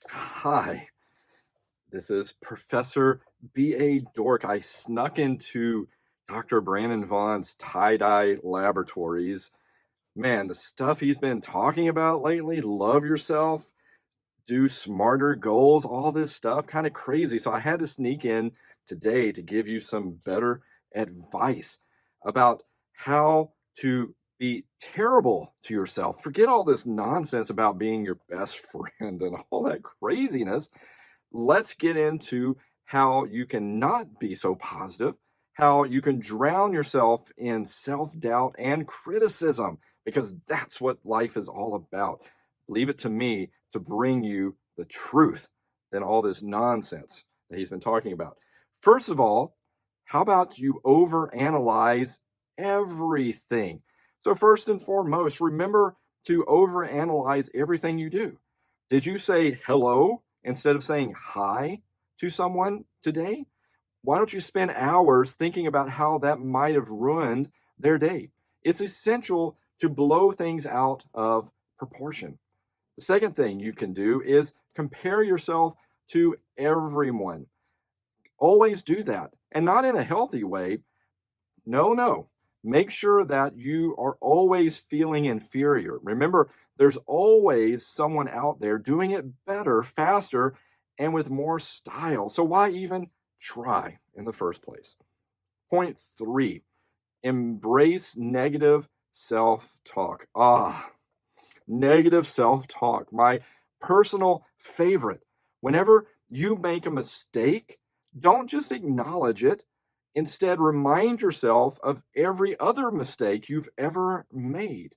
Hi, this is Professor B.A. Dork. I snuck into Dr. Brandon Vaughn's tie-dye laboratories. Man, the stuff he's been talking about lately, love yourself, do smarter goals, all this stuff, kind of crazy. So I had to sneak in today to give you some better advice about how to be terrible to yourself. Forget all this nonsense about being your best friend and all that craziness. Let's get into how you can not be so positive, how you can drown yourself in self doubt and criticism, because that's what life is all about. Leave it to me to bring you the truth than all this nonsense that he's been talking about. First of all, how about you overanalyze everything? So, first and foremost, remember to overanalyze everything you do. Did you say hello instead of saying hi to someone today? Why don't you spend hours thinking about how that might have ruined their day? It's essential to blow things out of proportion. The second thing you can do is compare yourself to everyone. Always do that, and not in a healthy way. No. Make sure that you are always feeling inferior. Remember, there's always someone out there doing it better, faster, and with more style. So why even try in the first place? Point 3, embrace negative self-talk. Negative self-talk, my personal favorite. Whenever you make a mistake, don't just acknowledge it. Instead, remind yourself of every other mistake you've ever made.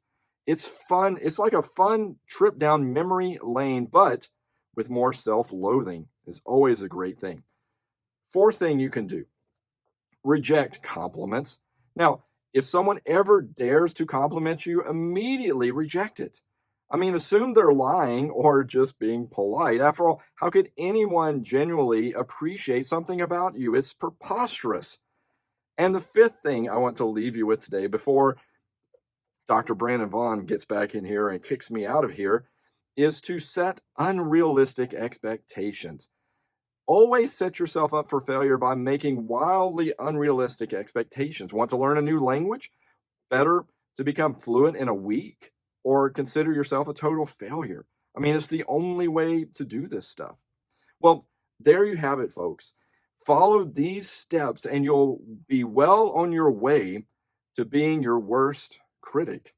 It's fun. It's like a fun trip down memory lane, but with more self-loathing is always a great thing. Fourth thing you can do, reject compliments. Now, if someone ever dares to compliment you, immediately reject it. I mean, assume they're lying or just being polite. After all, how could anyone genuinely appreciate something about you? It's preposterous. And the fifth thing I want to leave you with today before Dr. Brandon Vaughn gets back in here and kicks me out of here is to set unrealistic expectations. Always set yourself up for failure by making wildly unrealistic expectations. Want to learn a new language? Better to become fluent in a week? Or consider yourself a total failure? I mean, it's the only way to do this stuff. Well, there you have it, folks. Follow these steps and you'll be well on your way to being your worst critic.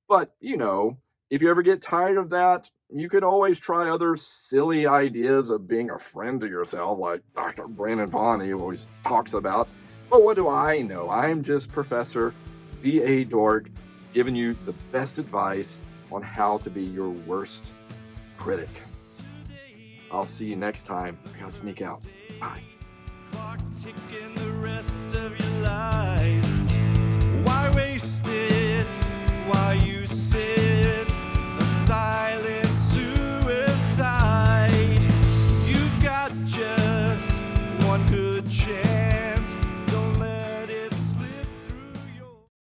But, if you ever get tired of that, you could always try other silly ideas of being a friend to yourself, like Dr. Brandon Vaughn always talks about. But what do I know? I'm just Professor B.A. Dork, giving you the best advice on how to be your worst critic. I'll see you next time. I gotta sneak out. Bye. Clock ticking the rest of your life.